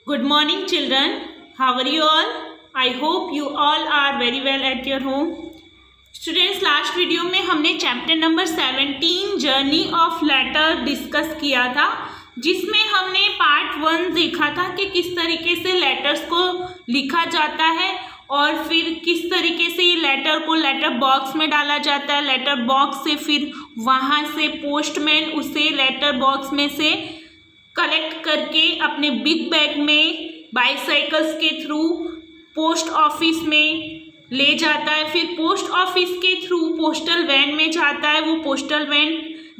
Good morning, children. How are you all? I hope you all are very well at your home. Students, last video में हमने chapter number 17 journey of letter discuss किया था, जिसमें हमने part 1 देखा था कि किस तरीके से लेटर्स को लिखा जाता है और फिर किस तरीके से ये लेटर को लेटर बॉक्स में डाला जाता है। लेटर बॉक्स से फिर वहाँ से पोस्टमैन उसे लेटर बॉक्स में से कलेक्ट करके अपने बिग बैग में बाईसाइकिल्स के थ्रू पोस्ट ऑफिस में ले जाता है। फिर पोस्ट ऑफिस के थ्रू पोस्टल वैन में जाता है, वो पोस्टल वैन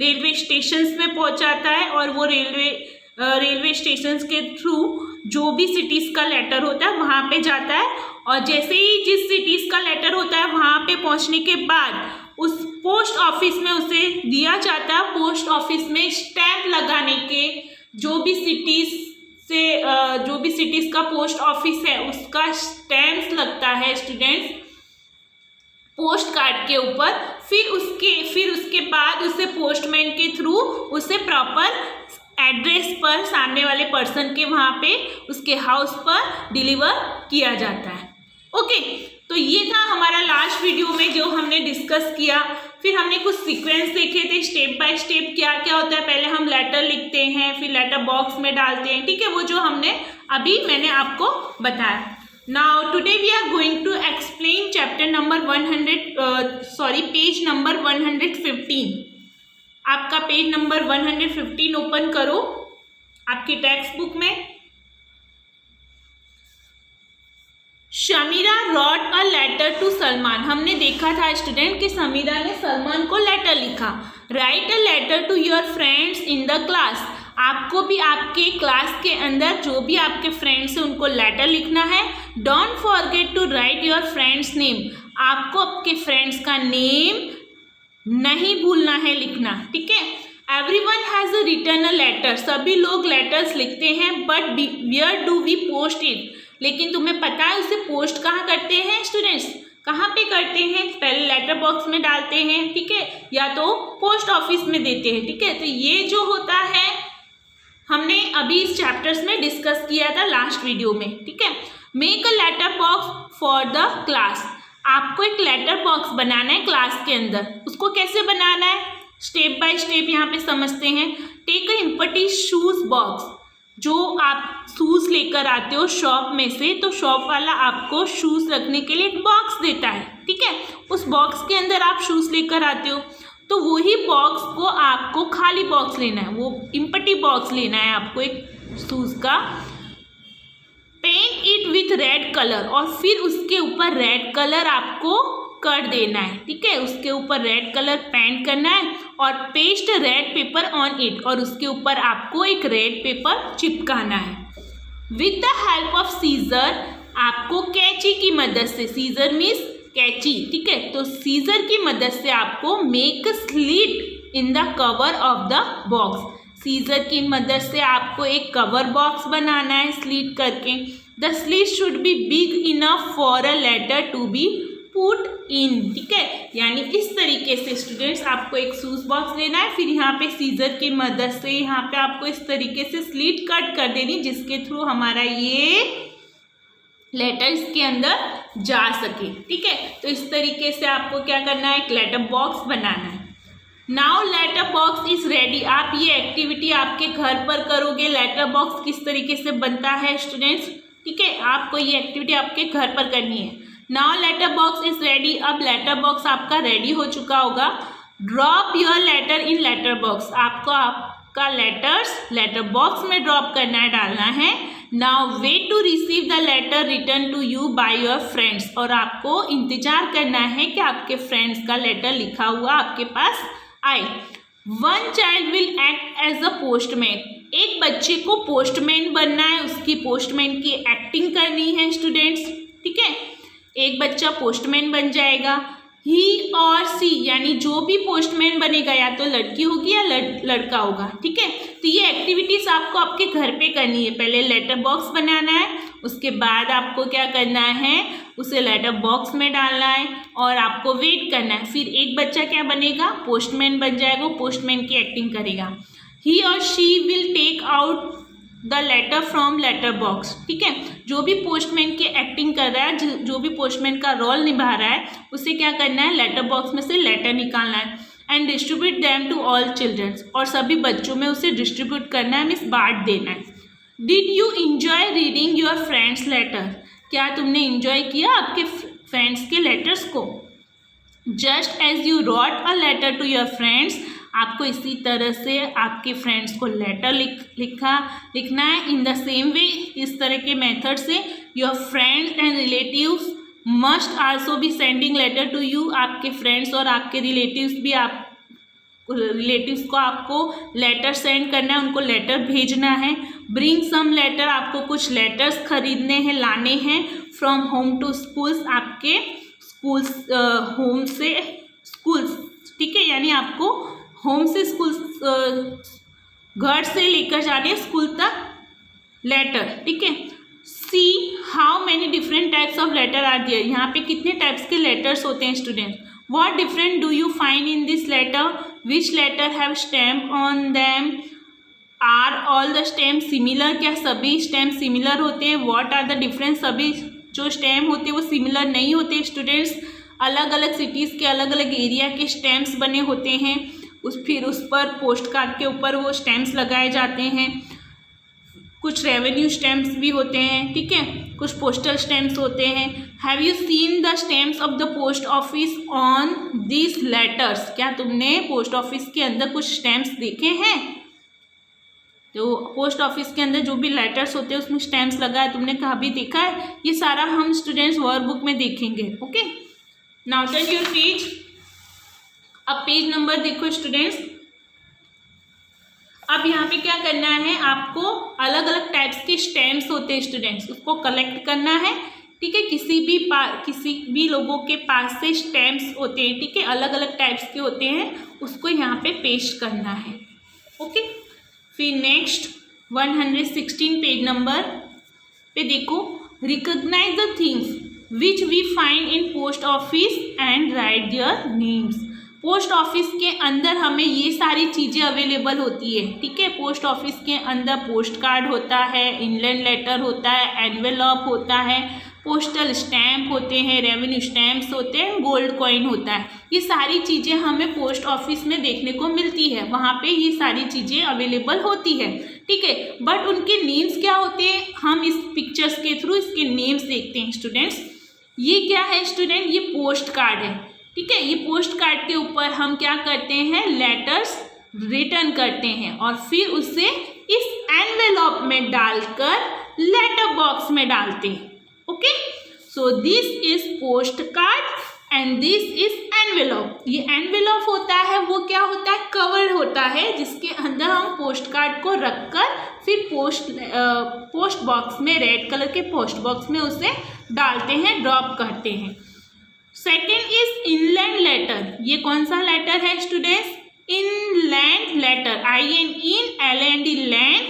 रेलवे स्टेशंस में पहुंचाता है और वो रेलवे स्टेशंस के थ्रू जो भी सिटीज़ का लेटर होता है वहाँ पे जाता है। और जैसे ही जिस सिटीज़ का लेटर होता है वहाँ पे पहुँचने के बाद उस पोस्ट ऑफिस में उसे दिया जाता है। पोस्ट ऑफिस में स्टैम्प लगाने के जो भी सिटीज़ का पोस्ट ऑफिस है उसका स्टैम्प लगता है स्टूडेंट्स पोस्ट कार्ड के ऊपर। फिर उसके बाद उसे पोस्टमैन के थ्रू उसे प्रॉपर एड्रेस पर सामने वाले पर्सन के वहाँ पे उसके हाउस पर डिलीवर किया जाता है। ओके, तो ये था हमारा लास्ट वीडियो में जो हमने डिस्कस किया। फिर हमने कुछ सीक्वेंस देखे थे, स्टेप बाय स्टेप क्या क्या होता है। पहले हम लेटर लिखते हैं, फिर लेटर बॉक्स में डालते हैं, ठीक है, वो जो मैंने आपको बताया। Now today we are going to explain chapter number page number 115। आपका पेज नंबर 115 ओपन करो आपकी टेक्स्ट बुक में। Shamira wrote a letter to Salman. हमने देखा था स्टूडेंट कि समीरा ने सलमान को लेटर लिखा। Write a letter to your friends in the class. आपको भी आपके क्लास के अंदर जो भी आपके फ्रेंड्स हैं उनको लेटर लिखना है। Don't forget to write your friends name. आपको आपके फ्रेंड्स का नेम नहीं भूलना है लिखना, ठीक है। Everyone has written a letter. सभी लोग लेटर्स लिखते हैं, but where do we post it. लेकिन तुम्हें पता है उसे पोस्ट कहाँ करते हैं स्टूडेंट्स? कहाँ पे करते हैं? पहले लेटर बॉक्स में डालते हैं, ठीक है, या तो पोस्ट ऑफिस में देते हैं, ठीक है। तो ये जो होता है हमने अभी इस चैप्टर्स में डिस्कस किया था लास्ट वीडियो में, ठीक है। Make a letter box for the class. आपको एक लेटर बॉक्स बनाना है क्लास के अंदर। उसको कैसे बनाना है स्टेप बाय स्टेप यहाँ पे समझते हैं। Take a empty shoes box. जो आप शूज़ लेकर आते हो शॉप में से, तो शॉप वाला आपको शूज़ रखने के लिए एक बॉक्स देता है, ठीक है। उस बॉक्स के अंदर आप शूज़ लेकर आते हो, तो वही बॉक्स को आपको खाली बॉक्स लेना है, वो एम्प्टी बॉक्स लेना है आपको एक शूज़ का। Paint it with red colour. और फिर उसके ऊपर रेड कलर आपको कर देना है, ठीक है। उसके ऊपर रेड कलर पेंट करना है और paste red paper on it. और उसके ऊपर आपको एक रेड पेपर चिपकाना है। With the help of scissor. आपको कैंची की मदद से, सीजर मीन्स कैंची, ठीक है, तो सीजर की मदद से आपको make slit in the cover of the box. Scissor की मदद से आपको एक कवर बॉक्स बनाना है स्लिट करके। The slit should be big enough for a letter to be put in, ठीक है। यानी इस तरीके से स्टूडेंट्स आपको एक शूज बॉक्स लेना है, फिर यहाँ पे सीजर की मदद से यहाँ पे आपको इस तरीके से स्लिट कट कर देनी, जिसके थ्रू हमारा ये लेटर इसके अंदर जा सके, ठीक है। तो इस तरीके से आपको क्या करना है, एक लेटर बॉक्स बनाना है। Now letter box is ready. आप ये एक्टिविटी आपके घर पर करोगे। लेटर बॉक्स किस तरीके से बनता है स्टूडेंट्स, ठीक है, आपको ये एक्टिविटी आपके घर पर करनी है। Now letter box is ready. अब लेटर बॉक्स आपका रेडी हो चुका होगा। Drop your letter in letter box. आपको आपका लेटर्स लेटर बॉक्स में ड्रॉप करना है, डालना है। Now wait to receive the letter return to you by your friends. और आपको इंतजार करना है कि आपके फ्रेंड्स का लेटर लिखा हुआ आपके पास आए। One child will act as a postman. एक बच्चे को पोस्टमैन बनना है, उसकी पोस्टमैन की एक्टिंग करनी है स्टूडेंट्स, ठीक है। एक बच्चा पोस्टमैन बन जाएगा। ही और सी यानी जो भी पोस्टमैन बनेगा या तो लड़की होगी या लड़का होगा, ठीक है। तो ये एक्टिविटीज आपको आपके घर पे करनी है। पहले लेटर बॉक्स बनाना है, उसके बाद आपको क्या करना है, उसे लेटर बॉक्स में डालना है और आपको वेट करना है। फिर एक बच्चा क्या बनेगा, पोस्टमैन बन जाएगा, पोस्टमैन की एक्टिंग करेगा। ही और she will take out the letter from letter box. ठीक है, जो भी पोस्टमैन की एक्टिंग कर रहा है, जो भी पोस्टमैन का रोल निभा रहा है, उसे क्या करना है, लेटर बॉक्स में से लेटर निकालना है and distribute them to all childrens, और सभी बच्चों में उसे डिस्ट्रीब्यूट करना है, मीन्स बांट देना है। Did you enjoy reading your friends letter, क्या तुमने इंजॉय किया आपके फ्रेंड्स के लेटर्स को। Just as you wrote a letter to your friends, आपको इसी तरह से आपके फ्रेंड्स को लेटर लिखना है। इन द सेम वे, इस तरह के मेथड से your friends and relatives must also be sending letter to you, आपके फ्रेंड्स और आपके रिलेटिव्स को आपको लेटर सेंड करना है, उनको लेटर भेजना है। ब्रिंग सम लेटर, आपको कुछ लेटर्स खरीदने हैं, लाने हैं। फ्रॉम होम टू स्कूल्स, आपके स्कूल्स होम से स्कूल्स, ठीक है, यानी आपको होम से स्कूल, घर से लेकर जाने स्कूल तक लेटर। ठीक है, see how many different types of letter are there, यहाँ पे कितने टाइप्स के लेटर्स होते हैं student. What different do you find in this letter, which letter have stamp on them, are all the stamp similar, क्या सभी stamp similar होते हैं। व्हाट आर द डिफरेंस, सभी जो स्टैम्प होते हैं वो सिमिलर नहीं होते स्टूडेंट्स, अलग अलग सिटीज़ के अलग अलग एरिया के स्टैम्प्स बने होते हैं, फिर उस पर पोस्ट कार्ड के ऊपर वो स्टैम्प्स लगाए जाते हैं। कुछ रेवेन्यू स्टैम्प्स भी होते हैं, ठीक है, कुछ पोस्टल स्टैम्प्स होते हैं। Have you seen the stamps of the post office on this letters, क्या तुमने पोस्ट ऑफिस के अंदर कुछ स्टैम्प्स देखे हैं। तो पोस्ट ऑफिस के अंदर जो भी लेटर्स होते हैं उसमें स्टैम्प्स लगा है, तुमने कभी देखा है। ये सारा हम स्टूडेंट्स वर्कबुक में देखेंगे। Okay, now turn your page. अब पेज नंबर देखो स्टूडेंट्स। अब यहाँ पे क्या करना है, आपको अलग अलग टाइप्स के स्टैम्प्स होते हैं स्टूडेंट्स, उसको कलेक्ट करना है। ठीक है, किसी भी लोगों के पास से स्टैम्प्स होते हैं, ठीक है, अलग अलग टाइप्स के होते हैं, उसको यहाँ पे पेस्ट करना है। ओके, फिर नेक्स्ट 116 पेज नंबर पे देखो, recognize the things which we find in post office and write their names. Post office के अंदर हमें ये सारी चीज़ें अवेलेबल होती है। ठीक है, पोस्ट ऑफिस के अंदर पोस्ट कार्ड होता है, इनलैंड लेटर होता है, एनवेलप होता है, पोस्टल स्टैम्प होते हैं, रेवेन्यू स्टैम्प्स होते हैं, गोल्ड कॉइन होता है। ये सारी चीज़ें हमें पोस्ट ऑफिस में देखने को मिलती है, वहाँ पे ये सारी चीज़ें अवेलेबल होती है। ठीक है, बट उनके नेम्स क्या होते हैं, हम इस पिक्चर्स के थ्रू इसके नेम्स देखते हैं स्टूडेंट्स। ये क्या है स्टूडेंट, ये पोस्ट कार्ड है। ठीक है, ये पोस्ट कार्ड के ऊपर हम क्या करते हैं, लेटर्स रिटर्न करते हैं और फिर उसे इस एनवेलप में डालकर लेटर बॉक्स में डालते हैं। Okay, so this is post card and this is envelope. ये एनवेलप होता है, वो क्या होता है, कवर होता है, जिसके अंदर हम पोस्ट कार्ड को रखकर फिर पोस्ट बॉक्स में, रेड कलर के पोस्ट बॉक्स में उसे डालते हैं, ड्रॉप करते हैं। Second is inland letter. ये कौन सा लेटर है students, inland letter, INLAND land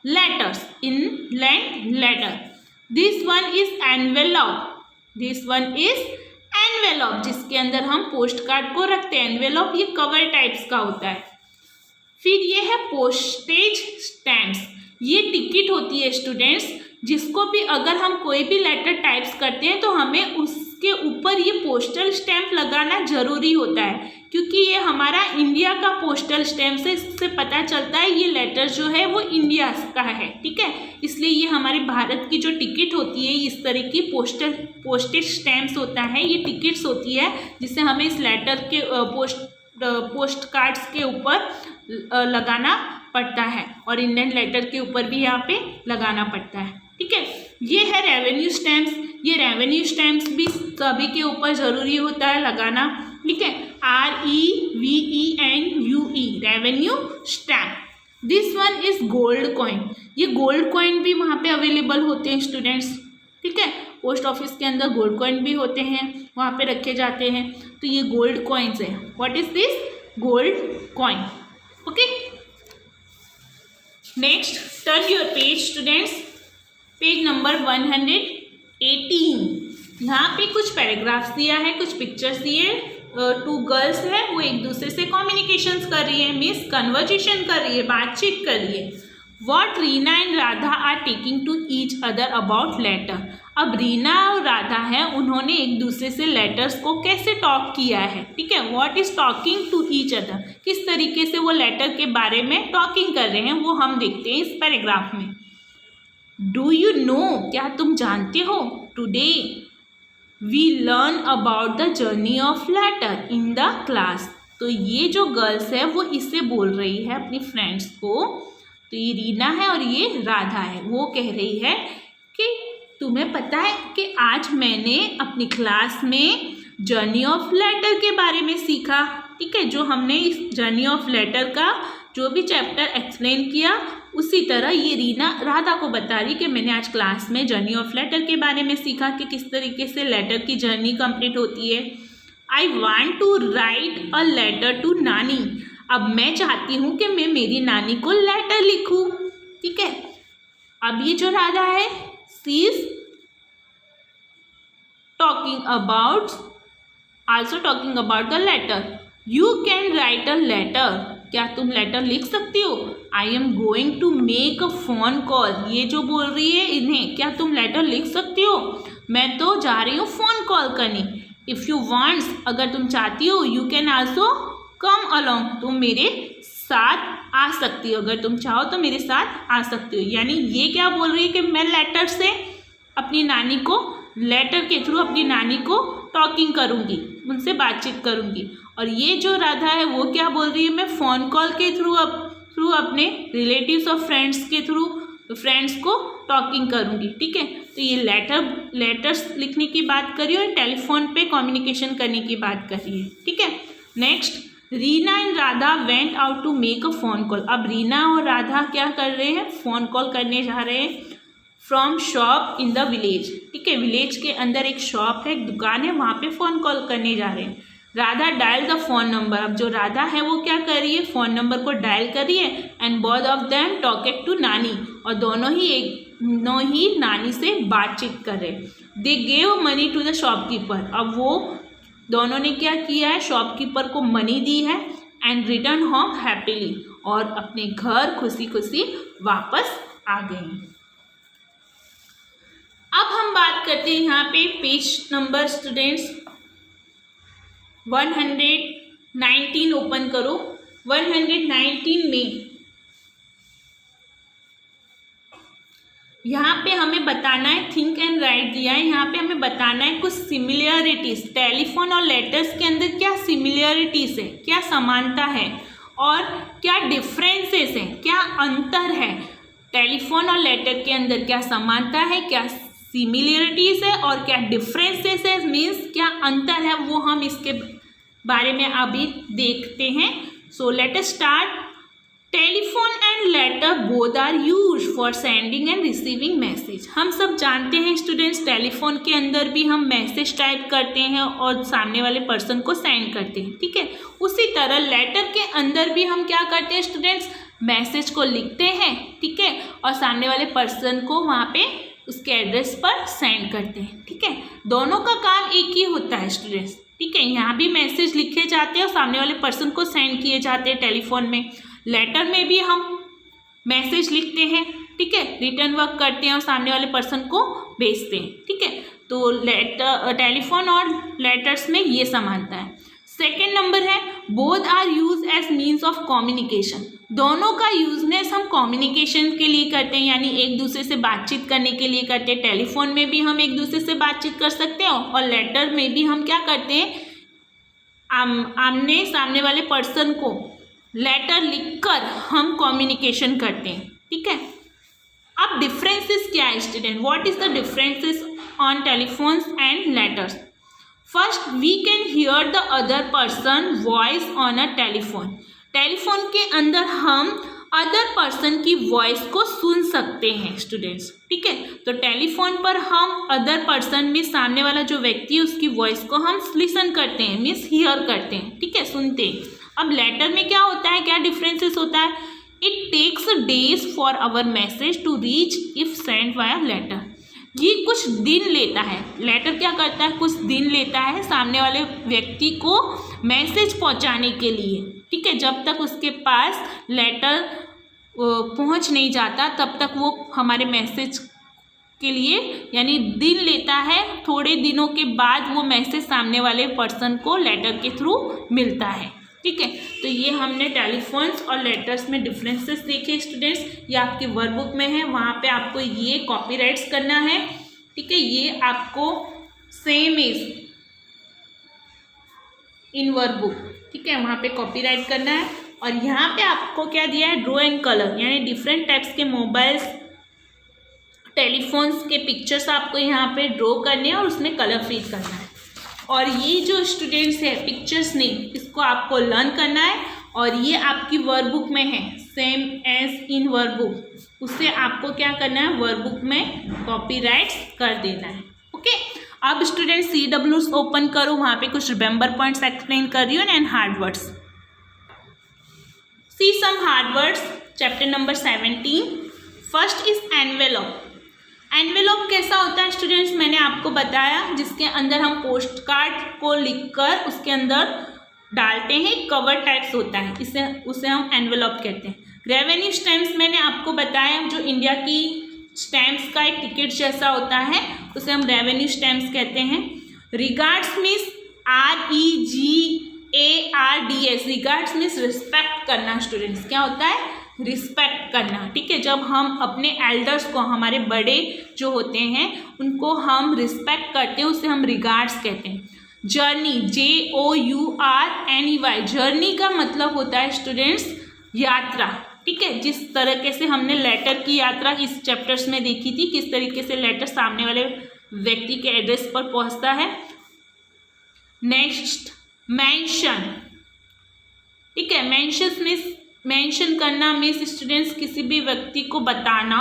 letters, inland letter. This one is envelope, this one is envelope, जिसके अंदर हम पोस्ट कार्ड को रखते हैं। एनवेलप ये कवर टाइप्स का होता है। फिर ये है पोस्टेज स्टैम्प्स, ये टिकट होती है स्टूडेंट्स, जिसको भी अगर हम कोई भी लेटर टाइप्स करते हैं तो हमें उसके ऊपर ये पोस्टल स्टैम्प लगाना ज़रूरी होता है, क्योंकि ये हमारा इंडिया का पोस्टल स्टैम्प से इससे पता चलता है ये लेटर जो है वो इंडिया का है। ठीक है, इसलिए ये हमारे भारत की जो टिकट होती है, इस तरह की पोस्टेज स्टैम्प्स होता है, ये टिकट्स होती है, जिससे हमें इस लेटर के पोस्ट कार्ड्स के ऊपर लगाना पड़ता है और इंडियन लेटर के ऊपर भी यहाँ पे लगाना पड़ता है। ठीक है, ये है रेवेन्यू स्टैम्प्स। ये रेवेन्यू स्टैम्प्स भी सभी के ऊपर ज़रूरी होता है लगाना। ठीक है, REVENUE revenue stamp. This one is gold coin. ये गोल्ड कॉइन भी वहाँ पे अवेलेबल होते हैं स्टूडेंट्स। ठीक है, पोस्ट ऑफिस के अंदर गोल्ड कॉइन भी होते हैं, वहाँ पे रखे जाते हैं, तो ये गोल्ड कॉइन्स है। What is this, gold coin. Okay, next turn your page students, page number 118। यहाँ पे कुछ पैराग्राफ्स दिया है, कुछ पिक्चर्स दिए, 2 गर्ल्स है, वो एक दूसरे से कम्युनिकेशंस कर रही है, मीन्स कन्वर्सेशन कर रही है, बातचीत कर रही है। What Reena and Radha are taking to each other about letter. अब रीना और राधा है, उन्होंने एक दूसरे से लेटर्स को कैसे टॉक किया है, ठीक है। What is talking to each other, किस तरीके से वो लेटर के बारे में टॉकिंग कर रहे हैं, वो हम देखते हैं इस पैराग्राफ में। डू यू नो, क्या तुम जानते हो, today we learn about the journey of letter in the class. तो ये जो गर्ल्स है वो इससे बोल रही है अपनी फ्रेंड्स को, तो ये रीना है और ये राधा है। वो कह रही है कि तुम्हें पता है कि आज मैंने अपनी क्लास में जर्नी ऑफ लेटर के बारे में सीखा, ठीक है। जो हमने इस जर्नी ऑफ लेटर का जो भी चैप्टर एक्सप्लेन किया, उसी तरह ये रीना राधा को बता रही कि मैंने आज क्लास में जर्नी ऑफ लेटर के बारे में सीखा कि किस तरीके से लेटर की जर्नी कंप्लीट होती है। I want to write a letter to nani. अब मैं चाहती हूँ कि मैं मेरी नानी को लेटर लिखूँ, ठीक है। अब ये जो राधा है, she is talking about, also talking about the letter. You can write a letter, क्या तुम लेटर लिख सकती हो। I am going to make a phone call, ये जो बोल रही है इन्हें, क्या तुम लेटर लिख सकती हो, मैं तो जा रही हूँ फ़ोन कॉल करने। इफ़ यू वांट्स, अगर तुम चाहती हो, you can also come along, तुम मेरे साथ आ सकती हो, अगर तुम चाहो तो मेरे साथ आ सकती हो। यानी ये क्या बोल रही है कि मैं लेटर से अपनी नानी को, लेटर के थ्रू अपनी नानी को टॉकिंग करूँगी, उनसे बातचीत करूँगी। और ये जो राधा है वो क्या बोल रही है, मैं फ़ोन कॉल के थ्रू अपने रिलेटिव्स और फ्रेंड्स के थ्रू फ्रेंड्स को टॉकिंग करूँगी, ठीक है। तो ये लेटर्स लिखने की बात करी और टेलीफोन पे कम्युनिकेशन करने की बात करी है, ठीक है। Next, Reena and Radha went out to make a phone call. अब रीना और राधा क्या कर रहे हैं, फ़ोन कॉल करने जा रहे हैं from shop in the village, ठीक है। विलेज के अंदर एक शॉप है, एक दुकान है, वहाँ पे फ़ोन कॉल करने जा रहे हैं। Radha dial the phone number. अब जो राधा है वो क्या कर रही है, फ़ोन नंबर को डायल कर रही है। And both of them talking to nani, और दोनों ही नानी से बातचीत कर रहे। They gave money to the shopkeeper. अब वो दोनों ने क्या किया है, शॉपकीपर को मनी दी है। एंड रिटर्न होम हैप्पीली, और अपने घर खुशी खुशी वापस आ गए। अब हम बात करते हैं यहाँ पे पेज नंबर स्टूडेंट्स 119 ओपन करो। 119 में यहाँ पे हमें बताना है, थिंक एंड राइट दिया है। यहाँ पे हमें बताना है कुछ सिमिलरिटीज, टेलीफोन और लेटर्स के अंदर क्या सिमिलरिटीज है, क्या समानता है और क्या डिफरेंसेस हैं, क्या अंतर है। टेलीफोन और लेटर के अंदर क्या समानता है, क्या सिमिलरिटीज है और क्या डिफरेंसेस है, मीन्स क्या अंतर है, वो हम इसके बारे में अभी देखते हैं। So let us start. Telephone and letter both are use for sending and receiving message. हम सब जानते हैं स्टूडेंट्स, टेलीफोन के अंदर भी हम मैसेज टाइप करते हैं और सामने वाले पर्सन को सेंड करते हैं, ठीक है। उसी तरह लेटर के अंदर भी हम क्या करते हैं स्टूडेंट्स, मैसेज को लिखते हैं, ठीक है, और सामने वाले पर्सन को वहाँ पे उसके एड्रेस पर सेंड करते हैं, ठीक है। दोनों का काम एक ही होता है स्टूडेंट्स, ठीक है। यहाँ भी मैसेज लिखे जाते हैं और सामने वाले पर्सन को सेंड किए जाते हैं टेलीफोन में। लेटर में भी हम मैसेज लिखते हैं, ठीक है, रिटर्न वर्क करते हैं और सामने वाले पर्सन को भेजते हैं, ठीक है। तो टेलीफोन और लेटर्स में ये समानता है। सेकेंड नंबर है, both are use as means of communication. दोनों का यूजनेस हम कम्युनिकेशन के लिए करते हैं, यानी एक दूसरे से बातचीत करने के लिए करते हैं। टेलीफोन में भी हम एक दूसरे से बातचीत कर सकते हैं और लेटर में भी हम क्या करते हैं, आमने सामने वाले पर्सन को लेटर लिखकर हम कम्युनिकेशन करते हैं, ठीक है। अब डिफरेंसेस क्या है student, what is the differences on telephones and letters. First, we can hear the other person voice on a telephone. Telephone के अंदर हम अदर पर्सन की वॉइस को सुन सकते हैं स्टूडेंट्स, ठीक है। तो टेलीफोन पर हम अदर पर्सन में सामने वाला जो व्यक्ति है उसकी वॉइस को हम लिसन करते हैं, मीन्स हियर करते हैं, ठीक है, सुनते हैं। अब लेटर में क्या होता है, क्या डिफरेंसेस होता है, it takes days for our message to reach if send via letter. ये कुछ दिन लेता है, लेटर क्या करता है, कुछ दिन लेता है सामने वाले व्यक्ति को मैसेज पहुंचाने के लिए, ठीक है। जब तक उसके पास लेटर पहुंच नहीं जाता तब तक वो हमारे मैसेज के लिए यानी दिन लेता है, थोड़े दिनों के बाद वो मैसेज सामने वाले पर्सन को लेटर के थ्रू मिलता है। ठीक है, तो ये हमने टेलीफोन्स और लेटर्स में डिफरेंसेस देखे स्टूडेंट्स। ये आपके वर्कबुक में है, वहाँ पे आपको ये कॉपीराइट्स करना है। ठीक है, ये आपको सेम इज इन वर्कबुक, ठीक है, वहाँ पे कॉपीराइट करना है। और यहाँ पे आपको क्या दिया है, ड्रॉ एंड कलर, यानी डिफरेंट टाइप्स के मोबाइल्स टेलीफोन्स के पिक्चर्स आपको यहाँ पे ड्रॉ करने हैं और उसमें कलर फिल करना है। और ये जो स्टूडेंट्स है पिक्चर्स नहीं, इसको आपको लर्न करना है और ये आपकी वर्कबुक में है, सेम एज इन वर्कबुक। उससे आपको क्या करना है, वर्कबुक में कॉपीराइट्स कर देना है। ओके, अब स्टूडेंट CWs ओपन करो, वहाँ पे कुछ रिमेंबर पॉइंट्स एक्सप्लेन कर रही हूँ and hard words. See some hard words, chapter number 17। First is envelope. Envelope कैसा होता है स्टूडेंट्स, मैंने आपको बताया, जिसके अंदर हम पोस्ट कार्ड को लिखकर उसके अंदर डालते हैं, कवर टाइप्स होता है, उसे हम एनवेलप कहते हैं। रेवेन्यू स्टैम्प्स मैंने आपको बताया, जो इंडिया की स्टैम्प्स का एक टिकट जैसा होता है, उसे हम रेवेन्यू स्टैम्प्स कहते हैं। Regards means REGARDS, regards means respect करना स्टूडेंट्स, क्या होता है, रिस्पेक्ट करना। ठीक है, जब हम अपने एल्डर्स को, हमारे बड़े जो होते हैं उनको हम रिस्पेक्ट करते हैं, उसे हम रिगार्ड्स कहते हैं। जर्नी, JOURNEY, जर्नी का मतलब होता है स्टूडेंट्स यात्रा। ठीक है, जिस तरीके से हमने लेटर की यात्रा इस चैप्टर्स में देखी थी, किस तरीके से लेटर सामने वाले व्यक्ति के एड्रेस पर पहुंचता है। Next, mention. ठीक है, मेंशन करना मीन्स स्टूडेंट्स किसी भी व्यक्ति को बताना।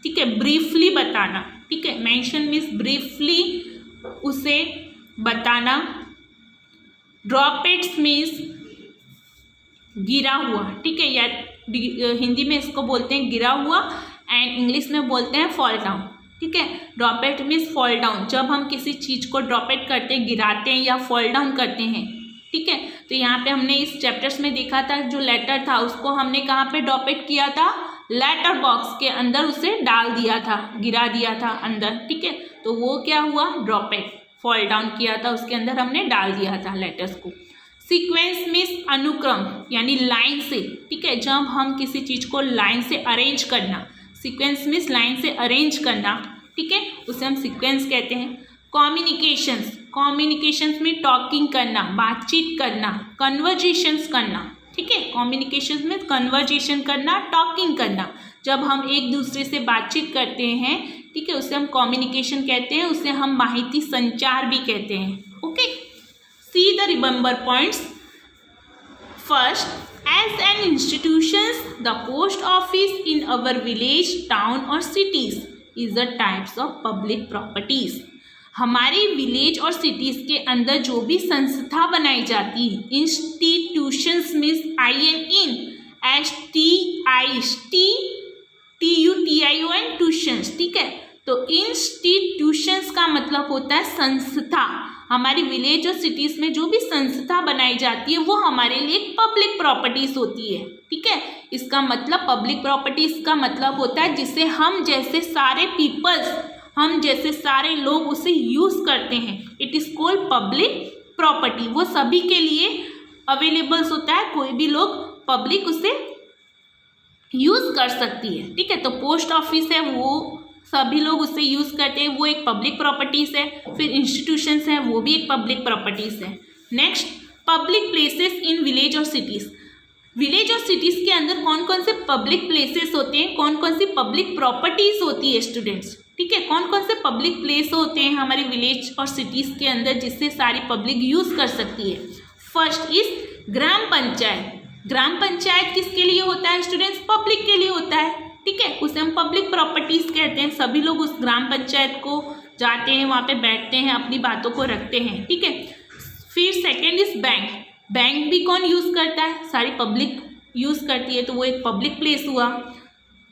ठीक है, ब्रीफली बताना। ठीक है, मेंशन मीन्स ब्रीफली उसे बताना। ड्रॉपेट्स मीन्स गिरा हुआ। ठीक है, या हिंदी में इसको बोलते हैं गिरा हुआ एंड इंग्लिश में बोलते हैं फॉल डाउन। ठीक है, ड्रॉपेट मीन्स फॉल डाउन, जब हम किसी चीज़ को ड्रॉपेट करते हैं, गिराते हैं या फॉल डाउन करते हैं। ठीक है, तो यहाँ पे हमने इस चैप्टर्स में देखा था, जो लेटर था उसको हमने कहाँ पे ड्रॉपेट किया था, लेटर बॉक्स के अंदर उसे डाल दिया था, गिरा दिया था अंदर। ठीक है, तो वो क्या हुआ, ड्रॉपेट, फॉल डाउन किया था, उसके अंदर हमने डाल दिया था लेटर्स को। सीक्वेंस मीन्स अनुक्रम, यानी लाइन से। ठीक है, जब हम किसी चीज़ को लाइन से अरेंज करना, सीक्वेंस मीन्स लाइन से अरेंज करना। ठीक है, उसे हम सीक्वेंस कहते हैं। कम्युनिकेशंस में टॉकिंग करना, बातचीत करना, कन्वर्जेशंस करना। ठीक है, कम्युनिकेशंस में कन्वर्जेशन करना, टॉकिंग करना, जब हम एक दूसरे से बातचीत करते हैं। ठीक है, उसे हम कम्युनिकेशन कहते हैं, उसे हम माहिती संचार भी कहते हैं। Okay, see the remember points. First, as an institutions the post office in our village, town और cities is the types of public properties. हमारे विलेज और सिटीज़ के अंदर जो भी संस्था बनाई जाती है, इंस्टीट्यूशंस मीन्स INSTITUTION ट्यूशंस। ठीक है, तो इंस्टीट्यूशंस का मतलब होता है संस्था। हमारी विलेज और सिटीज़ में जो भी संस्था बनाई जाती है वो हमारे लिए पब्लिक प्रॉपर्टीज होती है। ठीक है, इसका मतलब पब्लिक प्रॉपर्टीज का मतलब होता है जिसे हम जैसे सारे पीपल्स, हम जैसे सारे लोग उसे यूज़ करते हैं। It is called public property. वो सभी के लिए अवेलेबल्स होता है, कोई भी लोग पब्लिक उसे यूज़ कर सकती है। ठीक है, तो पोस्ट ऑफिस है, वो सभी लोग उसे यूज़ करते हैं, वो एक पब्लिक प्रॉपर्टीज़ है। फिर इंस्टीट्यूशंस हैं, वो भी एक पब्लिक प्रॉपर्टीज़ है। Next, public places in village और सिटीज़। विलेज और सिटीज़ के अंदर कौन कौन से पब्लिक प्लेसेस होते हैं, कौन कौन सी पब्लिक प्रॉपर्टीज़ होती है स्टूडेंट्स। ठीक है, कौन कौन से पब्लिक प्लेस होते हैं हमारे विलेज और सिटीज़ के अंदर जिससे सारी पब्लिक यूज़ कर सकती है। First is gram panchayat. ग्राम पंचायत किसके लिए होता है स्टूडेंट्स, पब्लिक के लिए होता है। ठीक है, उसे हम पब्लिक प्रॉपर्टीज़ कहते हैं। सभी लोग उस ग्राम पंचायत को जाते हैं, वहाँ पे बैठते हैं, अपनी बातों को रखते हैं। ठीक है, फिर सेकेंड इज बैंक। बैंक भी कौन यूज़ करता है, सारी पब्लिक यूज़ करती है, तो वो एक पब्लिक प्लेस हुआ।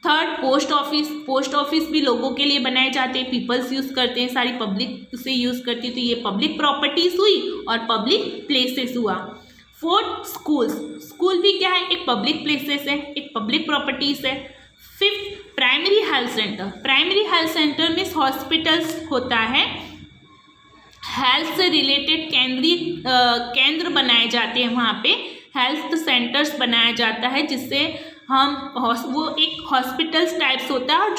Third, post office. Post office भी लोगों के लिए बनाए जाते हैं, पीपल्स यूज़ करते हैं, सारी पब्लिक उसे यूज़ करती है, तो ये पब्लिक प्रॉपर्टीज़ हुई और पब्लिक प्लेसेस हुआ। फोर्थ स्कूल्स, स्कूल भी क्या है, एक पब्लिक प्लेसेस है, एक पब्लिक प्रॉपर्टीज है। Fifth primary health centre, primary health centre में हॉस्पिटल्स होता है, हेल्थ से रिलेटेड केंद्र बनाए जाते हैं, वहाँ पे हेल्थ सेंटर्स बनाया जाता है, जिससे हम वो एक हॉस्पिटल्स टाइप्स होता है, और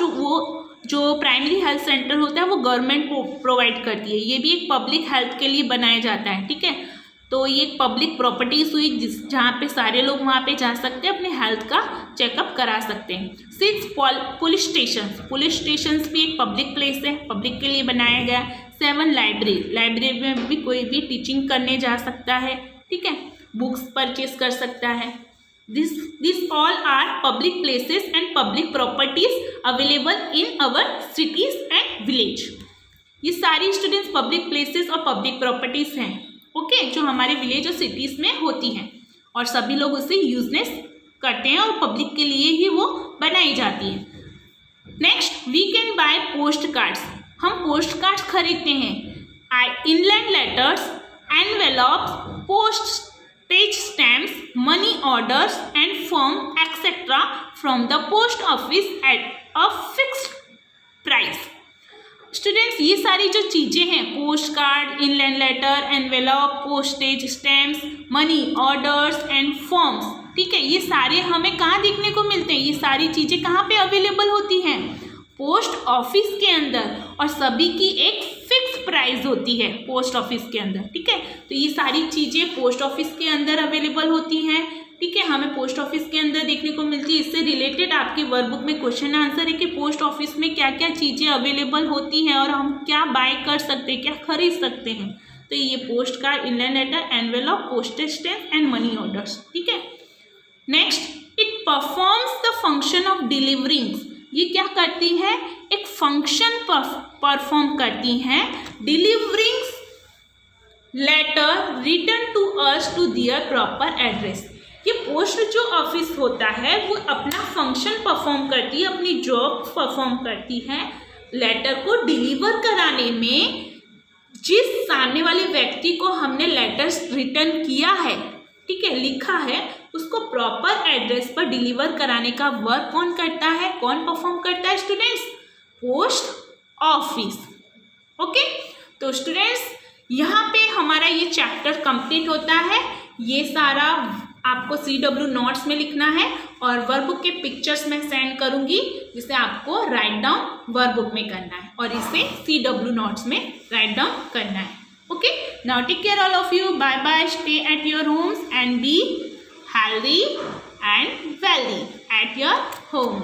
जो प्राइमरी हेल्थ सेंटर होता है वो गवर्नमेंट प्रोवाइड करती है, ये भी एक पब्लिक हेल्थ के लिए बनाया जाता है, ठीक है। तो ये एक पब्लिक प्रॉपर्टीज हुई जहाँ पे सारे लोग वहाँ पे जा सकते हैं, अपने हेल्थ का चेकअप करा सकते हैं। 6 पुलिस स्टेशन, पुलिस स्टेशन भी एक पब्लिक प्लेस है, पब्लिक के लिए बनाया गया। 7 लाइब्रेरी, लाइब्रेरी में भी कोई भी टीचिंग करने जा सकता है, ठीक है, बुक्स परचेज कर सकता है। This all are public places and public properties available in our cities and village. ये सारी स्टूडेंट्स पब्लिक प्लेसेस और पब्लिक प्रॉपर्टीज हैं, ओके, जो हमारे विलेज और सिटीज़ में होती हैं और सभी लोग उसे यूजनेस करते हैं और पब्लिक के लिए ही वो बनाई जाती है। Next, we can buy post cards, हम पोस्ट कार्ड्स खरीदते हैं। Inland letters, envelopes, postage stamps, money orders and form etc. from the post office at a fixed price. Students, ये सारी जो चीज़ें हैं, post card, inland letter, envelope, postage stamps, money orders and forms, ठीक है, ये सारे हमें कहाँ देखने को मिलते हैं, ये सारी चीज़ें कहाँ पे अवेलेबल होती हैं, पोस्ट ऑफिस के अंदर, और सभी की एक फिक्स प्राइस होती है पोस्ट ऑफिस के अंदर, ठीक है। तो ये सारी चीज़ें पोस्ट ऑफिस के अंदर अवेलेबल होती हैं, ठीक है, हमें पोस्ट ऑफिस के अंदर देखने को मिलती है। इससे रिलेटेड आपके वर्कबुक में क्वेश्चन आंसर है कि पोस्ट ऑफिस में क्या क्या चीज़ें अवेलेबल होती हैं और हम क्या बाय कर सकते हैं, क्या खरीद सकते हैं। तो ये post card, inland letter, envelope, postage stamp and money orders, ठीक है। Next, it performs the function of delivering, ये क्या करती है, एक फंक्शन परफॉर्म करती हैं, delivering letter return to us to their proper address. ये पोस्ट जो ऑफिस होता है वो अपना फंक्शन परफॉर्म करती है, अपनी जॉब परफॉर्म करती है, लेटर को डिलीवर कराने में। जिस सामने वाले व्यक्ति को हमने लेटर्स रिटर्न किया है, ठीक है, लिखा है, उसको प्रॉपर एड्रेस पर डिलीवर कराने का वर्क कौन करता है, कौन परफॉर्म करता है स्टूडेंट्स, पोस्ट ऑफिस, ओके। तो स्टूडेंट्स, यहाँ पे हमारा ये चैप्टर कंप्लीट होता है। ये सारा आपको CW नोट्स में लिखना है और वर्कबुक के पिक्चर्स में सेंड करूँगी, जिसे आपको राइट डाउन वर्कबुक में करना है और इसे CW नोट्स में राइट डाउन करना है, okay. Now take care all of you, bye bye, stay at your homes and be healthy and wealthy at your home.